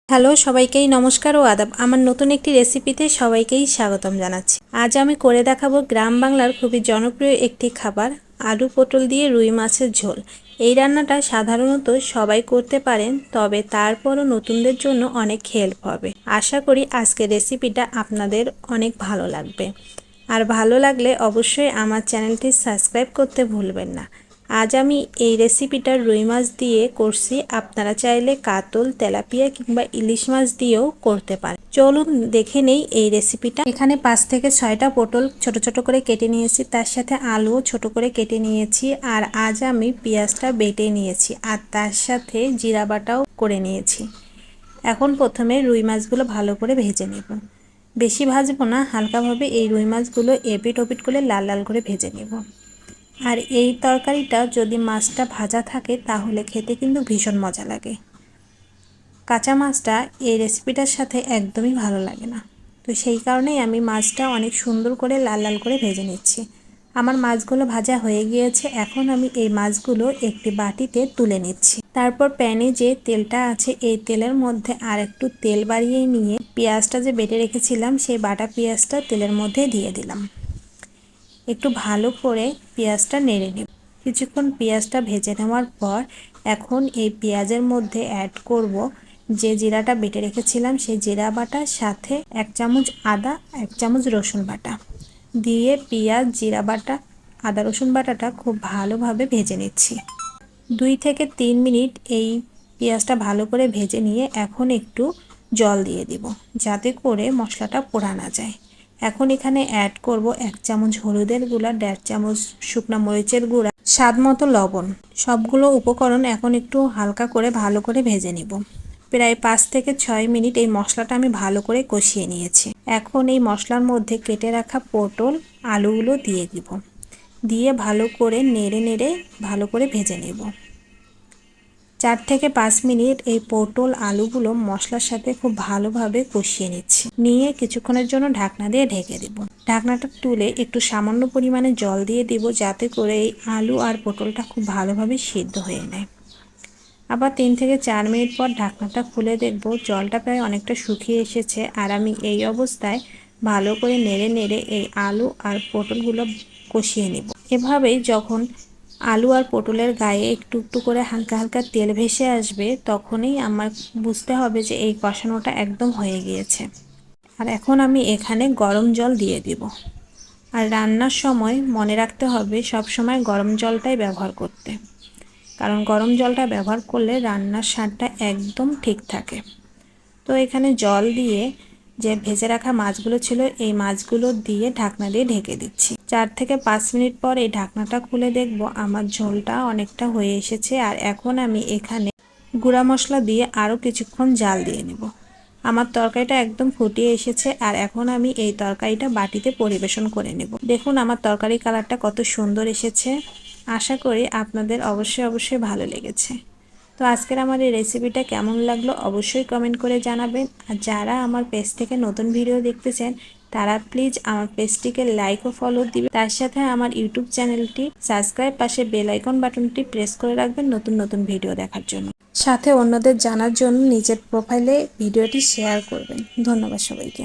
Hello সবাইকেই নমস্কার ও আদাব। আমার নতুন একটি রেসিপিতে সবাইকেই স্বাগতম জানাচ্ছি। আজ আমি করে দেখাবো গ্রাম বাংলার খুবই জনপ্রিয় একটি খাবার, আলু পটল দিয়ে রুই মাছের ঝোল। এই রান্নাটা সাধারণত সবাই করতে পারেন, তবে তারপরও নতুনদের জন্য অনেক হেল্প হবে। আশা করি আজকের রেসিপিটা আপনাদের অনেক ভালো লাগবে। আর ভালো লাগলে অবশ্যই আমার চ্যানেলটি সাবস্ক্রাইব করতে ভুলবেন না। আজ আমি এই রেসিপিটা রুই মাছ দিয়ে করছি, আপনারা চাইলে কাতল, তেলাপিয়া কিংবা ইলিশ মাছ দিয়েও করতে পারেন। চলুন দেখে নেই এই রেসিপিটা। এখানে 5 থেকে 6টা পটল ছোট ছোট করে কেটে নিয়েছি, তার সাথে আলুও ছোট করে কেটে নিয়েছি। আর আজ আমি পেঁয়াজটা বেটে নিয়েছি, আর তার সাথে জিরা বাটাও করে নিয়েছি। এখন প্রথমে রুই মাছগুলো ভালো করে ভেজে নেব। বেশি ভাজবো না, হালকাভাবে এই রুই মাছগুলো এপিট ওপিট করে লাল লাল করে ভেজে নেব। আর এই তরকারিটা যদি মাছটা ভাজা থাকে তাহলে খেতে কিন্তু ভীষণ মজা লাগে। কাঁচা মাছটা এই রেসিপিটার সাথে একদমই ভালো লাগে না, তো সেই কারণেই আমি মাছটা অনেক সুন্দর করে লাল লাল করে ভেজে নিচ্ছি। আমার মাছগুলো ভাজা হয়ে গিয়েছে, এখন আমি এই মাছগুলো একটি বাটিতে তুলে নিচ্ছি। তারপর প্যানে যে তেলটা আছে এই তেলের মধ্যে আর একটু তেল বাড়িয়ে নিয়ে পেঁয়াজটা যে বেটে রেখেছিলাম সেই বাটা পেঁয়াজটা তেলের মধ্যে দিয়ে দিলাম। একটু ভালো করে পেঁয়াজটা নেড়ে নেব। কিছুক্ষণ পেঁয়াজটা ভেজে নেওয়ার পর এখন এই পেঁয়াজের মধ্যে অ্যাড করব যে জিরাটা বেটে রেখেছিলাম সেই জিরা বাটার সাথে 1 চামচ আদা, 1 চামচ রসুন বাটা দিয়ে পেঁয়াজ, জিরা বাটা, আদা রসুন বাটাটা খুব ভালোভাবে ভেজে নিচ্ছি। 2 থেকে 3 মিনিট এই পেঁয়াজটা ভালো করে ভেজে নিয়ে এখন একটু জল দিয়ে দিব, যাতে করে মশলাটা পোড়া না যায়। এখন এখানে অ্যাড করব 1 চামচ হলুদের গুঁড়া, 1.5 চামচ শুকনো মরিচের গুঁড়া, স্বাদ মতো লবণ। সবগুলো উপকরণ এখন একটু হালকা করে ভালো করে ভেজে নিব। প্রায় 5 থেকে 6 মিনিট এই মশলাটা আমি ভালো করে কষিয়ে নিয়েছি। এখন এই মশলার মধ্যে কেটে রাখা পটল, আলুগুলো দিয়ে দিব। দিয়ে ভালো করে নেড়ে নেড়ে ভালো করে ভেজে নেব। 4 থেকে 5 মিনিট এই পটল আলুগুলো মশলার সাথে খুব ভালোভাবে কষিয়ে নিচ্ছি। নিয়ে কিছুক্ষণের জন্য ঢাকনা দিয়ে ঢেকে দেব। ঢাকনাটা তুলে একটু সামান্য পরিমাণে জল দিয়ে দিব, যাতে করে এই আলু আর পটলটা খুব ভালোভাবে সিদ্ধ হয়ে নেয়। আবার 3 থেকে 4 মিনিট পর ঢাকনাটা খুলে দেখব জলটা প্রায় অনেকটা শুকিয়ে এসেছে। আর আমি এই অবস্থায় ভালো করে নেড়ে নেড়ে এই আলু আর পটলগুলো কষিয়ে নেব। এভাবেই যখন আলু আর পটলের গায়ে একটু একটু করে হালকা হালকা তেল ভেসে আসবে, তখনই আমার বুঝতে হবে যে এই কষানোটা একদম হয়ে গিয়েছে। আর এখন আমি এখানে গরম জল দিয়ে দিব। আর রান্নার সময় মনে রাখতে হবে সব সময় গরম জলটাই ব্যবহার করতে, কারণ গরম জলটা ব্যবহার করলে রান্নার স্বাদটা একদম ঠিক থাকে। তো এখানে জল দিয়ে যে ভেজে রাখা মাছগুলো ছিল এই মাছগুলো দিয়ে ঢাকনা দিয়ে ঢেকে দিচ্ছি। 4 থেকে 5 মিনিট পর এই ঢাকনাটা খুলে দেখব আমার ঝোলটা অনেকটা হয়ে এসেছে। আর এখন আমি এখানে গুঁড়া মশলা দিয়ে আরও কিছুক্ষণ জাল দিয়ে নেব। আমার তরকারিটা একদম ফুটিয়ে এসেছে। আর এখন আমি এই তরকারিটা বাটিতে পরিবেশন করে নেব। দেখুন আমার তরকারি কালারটা কত সুন্দর এসেছে। আশা করি আপনাদের অবশ্যই ভালো লেগেছে। তো আজকের আমার এই রেসিপিটা কেমন লাগলো অবশ্যই কমেন্ট করে জানাবেন। আর যারা আমার পেজ থেকে নতুন ভিডিও দেখতেছেন তারা প্লিজ আমার পেজটিকে লাইক ও ফলো দিবেন। তার সাথে আমার ইউটিউব চ্যানেলটি সাবস্ক্রাইব, পাশে বেল আইকন বাটনটি প্রেস করে রাখবেন নতুন নতুন ভিডিও দেখার জন্য। সাথে অন্যদের জানার জন্য নিজের প্রোফাইলে ভিডিওটি শেয়ার করবেন। ধন্যবাদ সবাইকে।